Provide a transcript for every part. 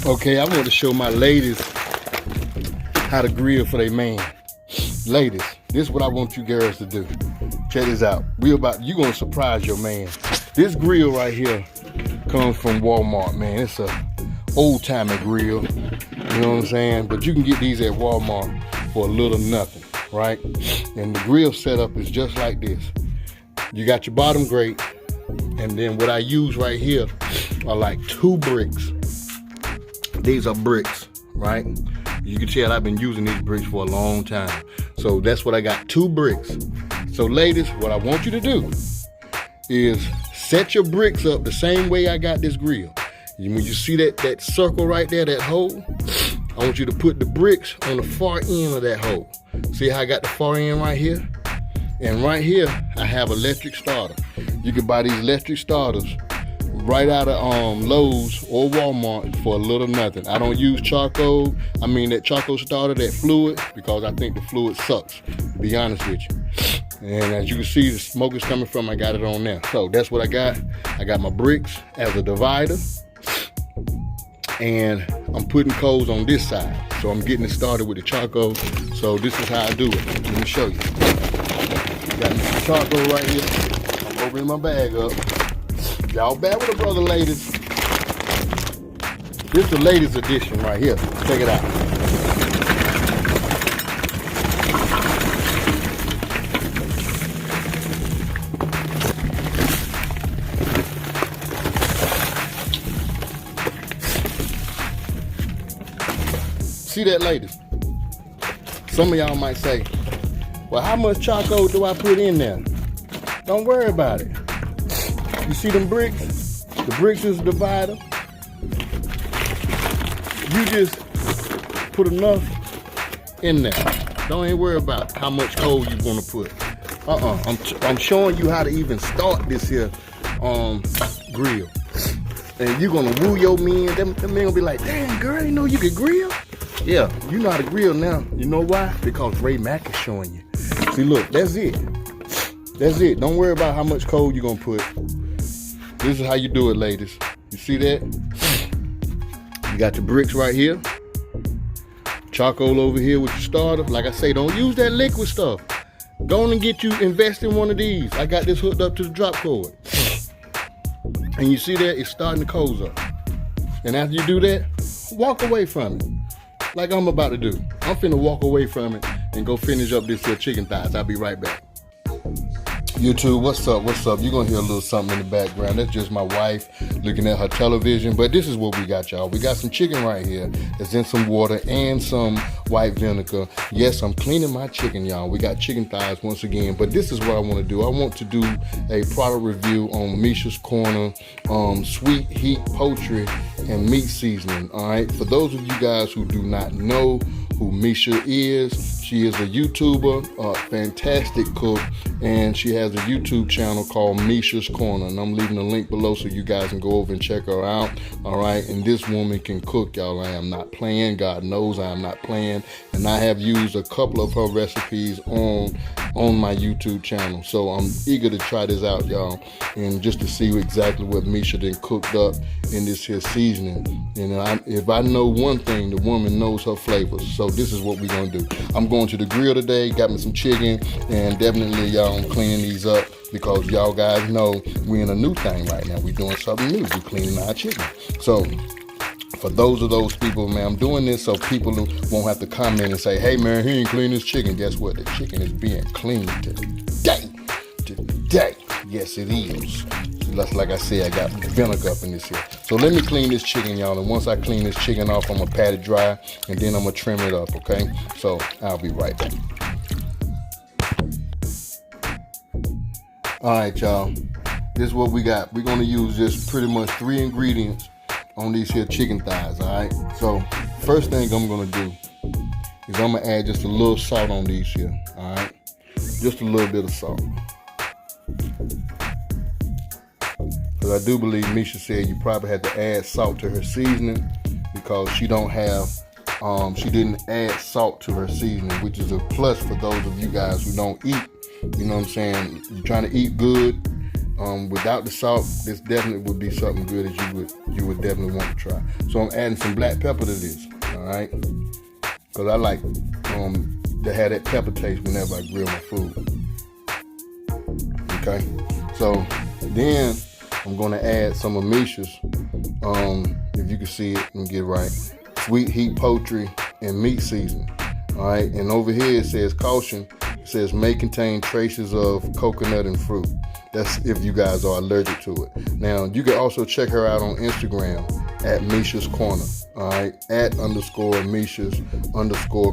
Okay, I want to show my ladies how to grill for their man. Ladies, this is what I want you girls to do. Check this out. You're gonna surprise your man. This grill right here comes from Walmart, man. It's a old-timer grill, you know what I'm saying? But you can get these at Walmart for a little nothing, right? And the grill setup is just like this. You got your bottom grate, and then what I use right here are like 2 bricks. These are bricks, right? You can tell I've been using these bricks for a long time. So that's what I got, 2 bricks. So ladies, what I want you to do is set your bricks up the same way I got this grill. When you see that circle right there, that hole, I want you to put the bricks on the far end of that hole. See how I got the far end right here? And right here, I have electric starter. You can buy these electric starters right out of Lowe's or Walmart for a little nothing. I don't use charcoal. I mean that charcoal starter, that fluid, because I think the fluid sucks, to be honest with you. And as you can see, the smoke is coming from, I got it on there. So that's what I got. I got my bricks as a divider. And I'm putting coals on this side. So I'm getting it started with the charcoal. So this is how I do it. Let me show you. Got my charcoal right here. I'm opening my bag up. Y'all bad with a brother, ladies. This is the ladies edition right here. Check it out. See that, ladies? Some of y'all might say, well, how much charcoal do I put in there? Don't worry about it. You see them bricks? The bricks is a divider. You just put enough in there. Don't even worry about how much coal you want to put. I'm showing you how to even start this here grill. And you're gonna woo your men. Them men gonna be like, damn girl, you know you can grill? Yeah, you know how to grill now. You know why? Because Mack is showing you. See, look, that's it. That's it. Don't worry about how much coal you're gonna put. This is how you do it, ladies. You see that? You got your bricks right here. Charcoal over here with your starter. Like I say, don't use that liquid stuff. Go on and invest in one of these. I got this hooked up to the drop cord. And you see that? It's starting to coals up. And after you do that, walk away from it. Like I'm about to do. I'm finna walk away from it and go finish up this here chicken thighs. I'll be right back. YouTube, what's up? What's up? You're gonna hear a little something in the background. That's just my wife looking at her television. But this is what we got, y'all. We got some chicken right here that's in some water and some white vinegar. Yes, I'm cleaning my chicken, y'all. We got chicken thighs once again. But this is what I want to do. I want to do a product review on Mesha's Corner, sweet heat poultry and meat seasoning. All right. For those of you guys who do not know who Mesha is, she is a YouTuber, a fantastic cook, and she has a YouTube channel called Mesha's Corner, and I'm leaving a link below so you guys can go over and check her out. All right, and this woman can cook, y'all. I am not playing. God knows I am not playing, and I have used a couple of her recipes on my YouTube channel, so I'm eager to try this out, y'all, and just to see exactly what Mesha then cooked up in this here seasoning. And if I know one thing, the woman knows her flavors. So this is what we're gonna do. I'm going to the grill today, got me some chicken, and definitely, y'all, I'm cleaning these up because y'all guys know we're in a new thing right now. We're doing something new. We're cleaning our chicken. So for those people, man, I'm doing this so people won't have to comment and say, hey man, he ain't cleaned his chicken. Guess what? The chicken is being cleaned today. Today. Yes, it is. Like I said, I got vinegar up in this here. So let me clean this chicken, y'all. And once I clean this chicken off, I'm gonna pat it dry and then I'm gonna trim it up, okay? So I'll be right back. All right, y'all. This is what we got. We're gonna use just pretty much 3 ingredients on these here chicken thighs, all right? So first thing I'm gonna do is I'm gonna add just a little salt on these here, all right? Just a little bit of salt. Because I do believe Mesha said you probably had to add salt to her seasoning because she didn't add salt to her seasoning, which is a plus for those of you guys who don't eat. You know what I'm saying? You're trying to eat good. Without the salt, this definitely would be something good that you would definitely want to try. So I'm adding some black pepper to this, all right? Because I like to have that pepper taste whenever I grill my food. Okay, so then I'm gonna add some of Mesha's, if you can see it and get it right, sweet heat poultry and meat seasoning. All right, and over here it says caution. It says may contain traces of coconut and fruit. That's if you guys are allergic to it. Now you can also check her out on Instagram at Mesha's Corner. All right, at _Mesha's_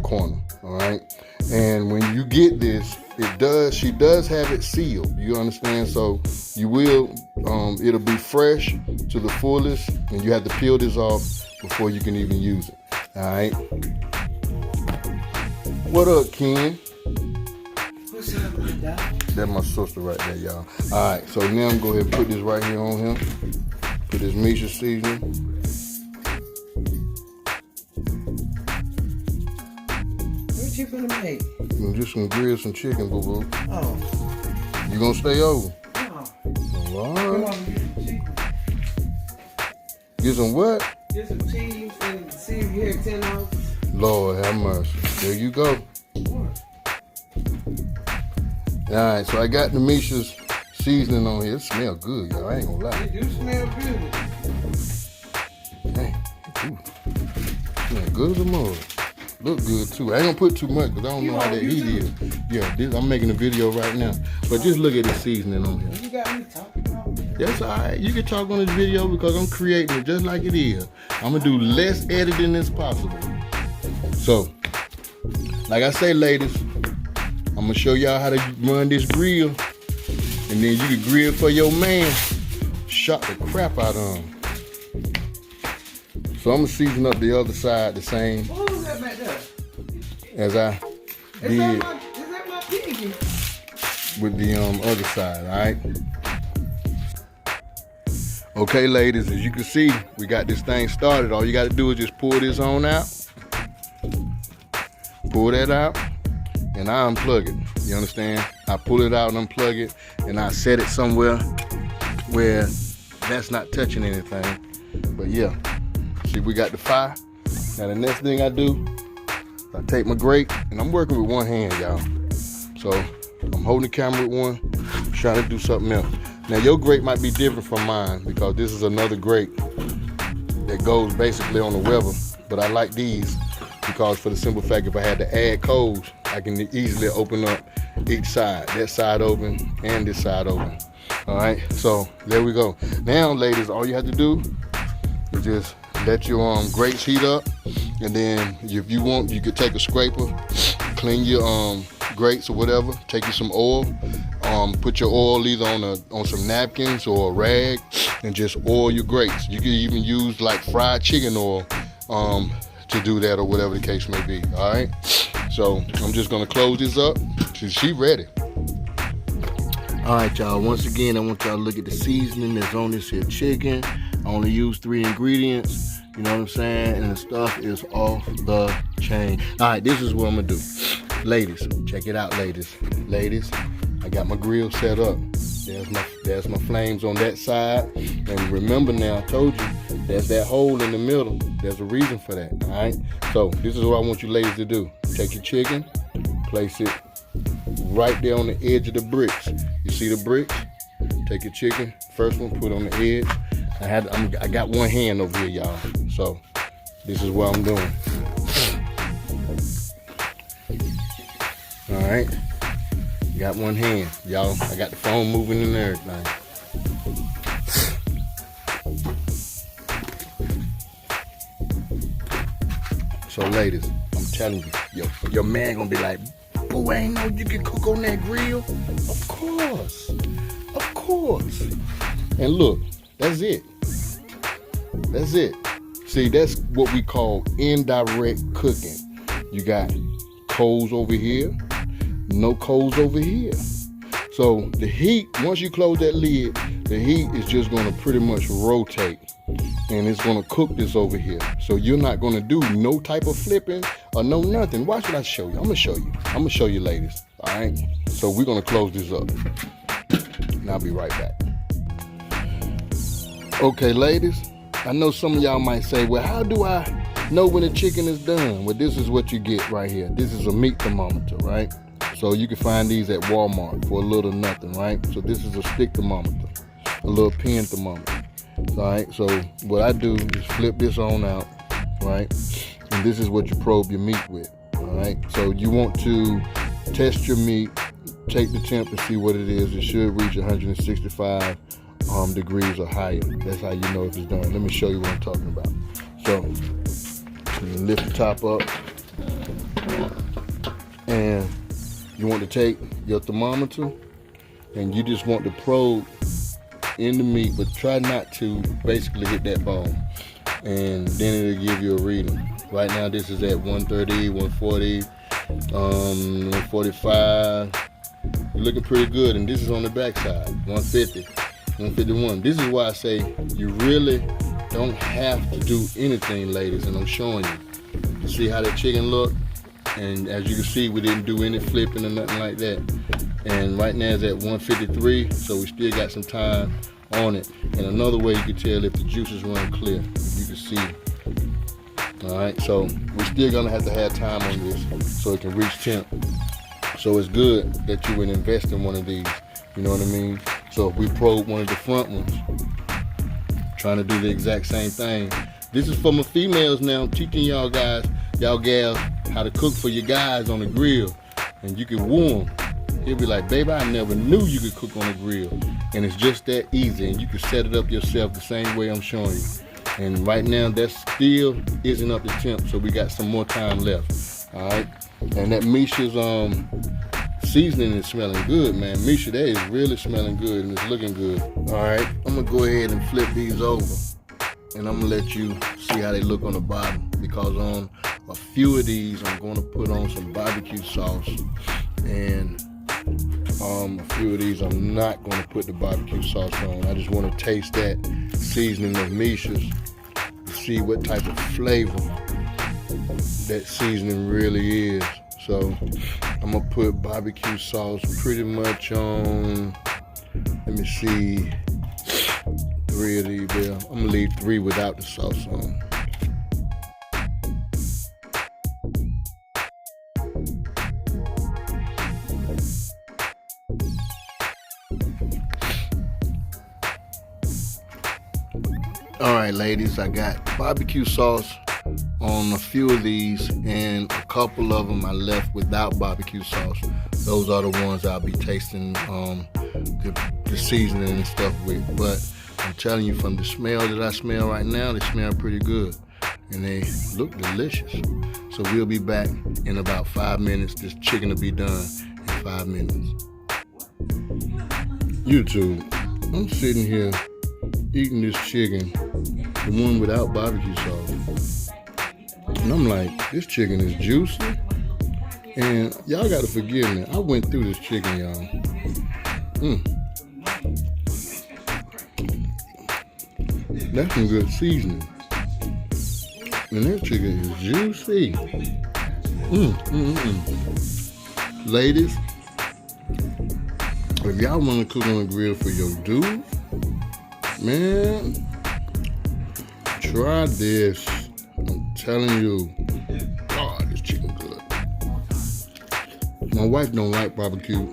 corner. All right, and when you get this, she does have it sealed. You understand? So you will, it'll be fresh to the fullest, and you have to peel this off before you can even use it. All right. What up, Ken? What's up, my dog? That's my sister right there, y'all. All right, so now I'm going to go ahead and put this right here on him. Put this Mesha seasoning. What you gonna make? I'm just gonna grill some chicken, boo-boo. Oh. You gonna stay over? No. All Come right. on, get some chicken. Get some what? Get some cheese and see if you had 10 ounces. Lord have mercy. There you go. What? All right, so I got the Mesha's seasoning on here. It smells good, y'all. I ain't gonna lie. It do smell good. Dang. Ooh. Smell good as a mug. Look good too. I ain't gonna put too much because I don't know how that heat is. Yeah, I'm making a video right now. But just look at the seasoning on here. You got me talking about? That's all right. You can talk on this video because I'm creating it just like it is. I'm gonna do less editing as possible. So, like I say, ladies, I'm gonna show y'all how to run this grill, and then you can grill for your man. Shot the crap out of him. So I'm gonna season up the other side the same What was that back there? as I Is did that my piggy? with the other side, all right? Okay, ladies, as you can see, we got this thing started. All you got to do is just pull this on out. Pull that out, and I unplug it. You understand? I pull it out and unplug it, and I set it somewhere where that's not touching anything. But yeah, see, we got the fire. Now the next thing I do, I take my grate, and I'm working with one hand, y'all. So I'm holding the camera with one, trying to do something else. Now your grate might be different from mine because this is another grate that goes basically on the Weber, but I like these because for the simple fact if I had to add coals, I can easily open up each side, that side open and this side open. All right, so there we go. Now, ladies, all you have to do is just let your grates heat up, and then if you want, you could take a scraper, clean your grates or whatever, take you some oil, put your oil either on some napkins or a rag, and just oil your grates. You can even use like fried chicken oil to do that or whatever the case may be. All right, so I'm just gonna close this up. She ready. All right, y'all, once again, I want y'all to look at the seasoning that's on this here chicken. I only use 3 ingredients, you know what I'm saying? And the stuff is off the chain. All right, this is what I'm gonna do. Ladies, check it out, ladies. Ladies, I got my grill set up. There's my flames on that side. And remember now, I told you, there's that hole in the middle. There's a reason for that, all right? So this is what I want you ladies to do. Take your chicken, place it right there on the edge of the bricks. You see the bricks? Take your chicken, first one, put it on the edge. I got one hand over here, y'all. So this is what I'm doing. All right, got one hand, y'all. I got the phone moving and everything. So ladies, I'm telling you, your man gonna be like, "Boo, I ain't know you can cook on that grill." Of course, of course. And look, that's it. That's it. See, that's what we call indirect cooking. You got coals over here, no coals over here. So the heat, once you close that lid, the heat is just gonna pretty much rotate and it's gonna cook this over here. So you're not gonna do no type of flipping or no nothing. Watch what I show you. I'm gonna show you, ladies. All right, so we're gonna close this up and I'll be right back. Okay, ladies, I know some of y'all might say, well, how do I know when the chicken is done? Well, this is what you get right here. This is a meat thermometer, right? So you can find these at Walmart for a little nothing, right? So this is a stick thermometer, a little pen thermometer, all right? So what I do is flip this on out, right? And this is what you probe your meat with, all right? So you want to test your meat, take the temp and see what it is. It should reach 165 degrees or higher. That's how you know if it's done. Let me show you what I'm talking about. So you lift the top up, and you want to take your thermometer and you just want to probe in the meat, but try not to basically hit that bone, and then it'll give you a reading. Right now this is at 130, 140, 145. You're looking pretty good, and this is on the back side, 150, 151. This is why I say you really don't have to do anything, ladies, and I'm showing you. You see how that chicken look? And as you can see, we didn't do any flipping or nothing like that. And right now it's at 153, so we still got some time on it. And another way you can tell if the juices run clear, you can see. All right, so we're still gonna have to have time on this so it can reach temp. So it's good that you would invest in one of these, you know what I mean? So if we probe one of the front ones, trying to do the exact same thing. This is for my females now, teaching y'all guys, y'all gals, how to cook for your guys on the grill. And you can woo them. He'll be like, baby, I never knew you could cook on the grill. And it's just that easy, and you can set it up yourself the same way I'm showing you. And right now, that still isn't up to temp, so we got some more time left, all right? And that Mesha's seasoning is smelling good, man. Mesha, that is really smelling good, and it's looking good. All right, I'm gonna go ahead and flip these over, and I'm gonna let you see how they look on the bottom, because on a few of these, I'm gonna put on some BBQ sauce, and a few of these, I'm not gonna put the BBQ sauce on. I just wanna taste that seasoning of Mesha's to see what type of flavor that seasoning really is. So I'm gonna put BBQ sauce pretty much on, let me see, 3 of these there. I'm gonna leave 3 without the sauce on. All right, ladies, I got BBQ sauce on a few of these, and a couple of them I left without BBQ sauce. Those are the ones I'll be tasting the seasoning and stuff with. But I'm telling you, from the smell that I smell right now, they smell pretty good, and they look delicious. So we'll be back in about 5 minutes. This chicken will be done in 5 minutes. YouTube, I'm sitting here eating this chicken, the one without barbecue sauce. And I'm like, this chicken is juicy. And y'all gotta forgive me. I went through this chicken, y'all. That's some good seasoning. And that chicken is juicy. Ladies, if y'all wanna cook on the grill for your dude, man, try this. I'm telling you, God, this chicken good. My wife don't like barbecue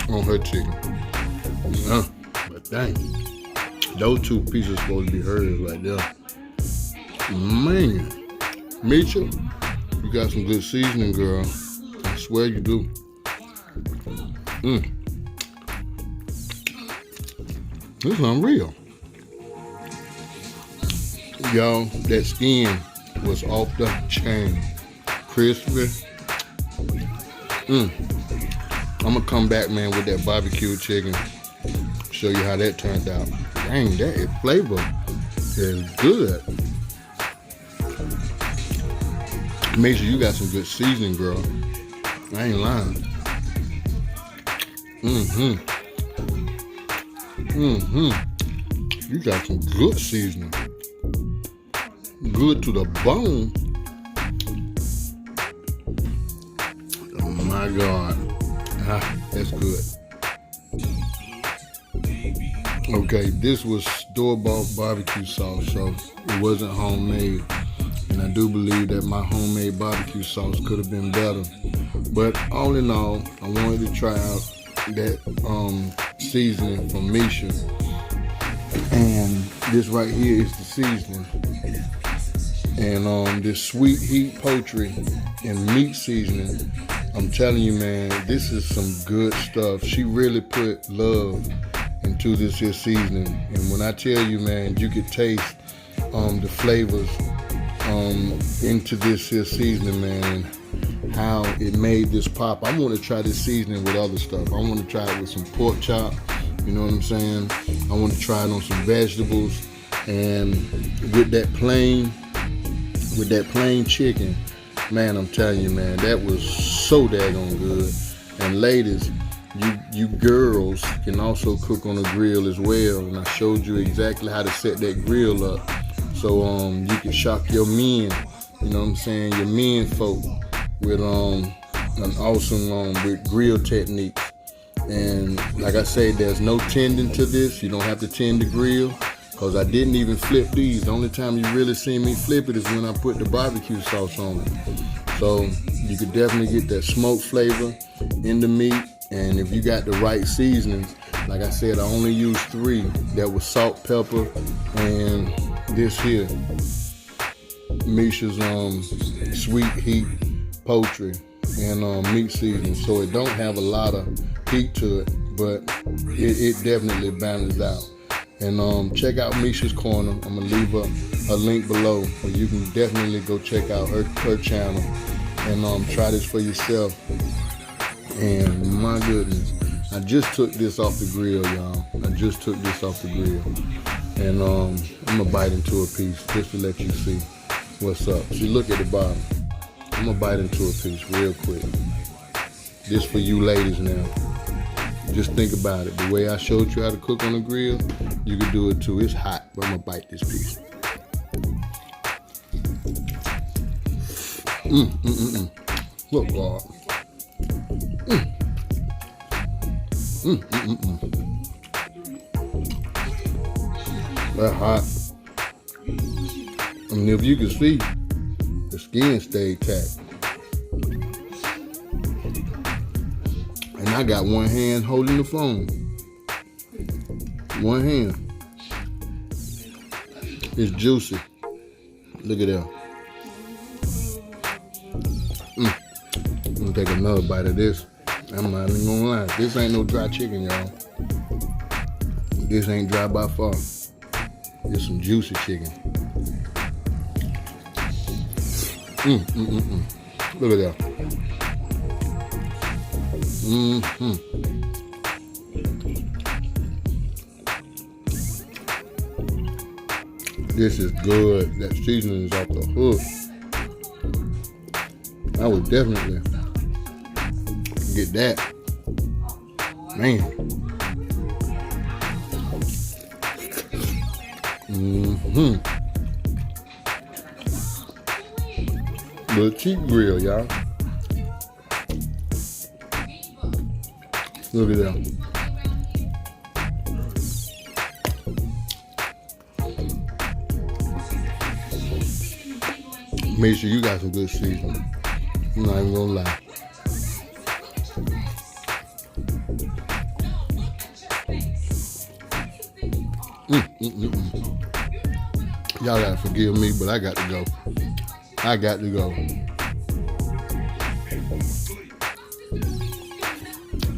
on her chicken. But dang, those 2 pieces supposed to be hers right there. Man, Mesha, you got some good seasoning, girl. I swear you do. This is unreal. Y'all, that skin was off the chain. Crispy. I'm gonna come back, man, with that barbecue chicken. Show you how that turned out. Dang, that flavor is good. Make sure you got some good seasoning, girl. I ain't lying. You got some good seasoning. Good to the bone. Oh my God. That's good. Okay, this was store-bought barbecue sauce, so it wasn't homemade. And I do believe that my homemade barbecue sauce could have been better. But all in all, I wanted to try out that seasoning from Mesha. And this right here is the seasoning. And this sweet heat poultry and meat seasoning, I'm telling you, man, this is some good stuff. She really put love into this here seasoning. And when I tell you, man, you could taste the flavors into this here seasoning, man, how it made this pop. I want to try this seasoning with other stuff. I want to try it with some pork chop, you know what I'm saying? I want to try it on some vegetables, and with that plain chicken, man, I'm telling you, man, that was so daggone good. And ladies, you girls can also cook on a grill as well, and I showed you exactly how to set that grill up, so you can shock your men, you know what I'm saying, your men folk with an awesome with grill techniques. And like I say, there's no tending to this. You don't have to tend the grill, because I didn't even flip these. The only time you really see me flip it is when I put the barbecue sauce on it. So you could definitely get that smoke flavor in the meat. And if you got the right seasonings, like I said, I only used 3. That was salt, pepper, and this here, Mesha's sweet heat poultry and meat seasoning. So it don't have a lot of heat to it, but it definitely balances out. And check out Mesha's Corner. I'm gonna leave a link below where you can definitely go check out her channel and try this for yourself. And my goodness, I just took this off the grill, y'all. I just took this off the grill, and I'm gonna bite into a piece just to let you see what's up. See, look at the bottom. I'm gonna bite into a piece real quick. This for you ladies now. Just think about it. The way I showed you how to cook on the grill, you can do it too. It's hot, but I'm gonna bite this piece. Look, God. That's hot. I mean, if you can see, the skin stayed taut. And I got one hand holding the phone. One hand. It's juicy. Look at that. I'm gonna take another bite of this. I'm not even gonna lie. This ain't no dry chicken, y'all. This ain't dry by far. It's some juicy chicken. Look at that. This is good. That seasoning is off the hook. I would definitely get that. Man. Little cheap grill, y'all. Look at that. Make sure you got some good seasoning. I'm not even gonna lie. Y'all gotta forgive me, but I got to go. I got to go.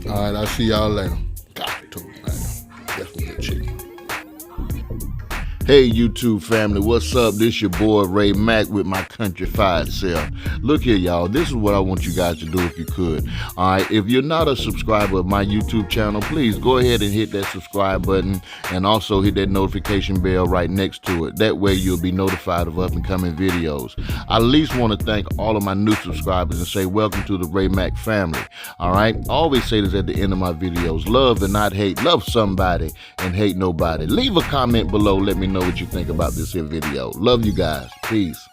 All right, I'll see y'all later. That's some good chicken. Hey YouTube family, what's up? This your boy Ray Mack with my countrified self. Look here, y'all. This is what I want you guys to do if you could. All right, if you're not a subscriber of my YouTube channel, please go ahead and hit that subscribe button and also hit that notification bell right next to it. That way you'll be notified of up and coming videos. I at least want to thank all of my new subscribers and say welcome to the Ray Mack family. All right, I always say this at the end of my videos. Love and not hate. Love somebody and hate nobody. Leave a comment below. Let me know what you think about this here video. Love you guys. Peace.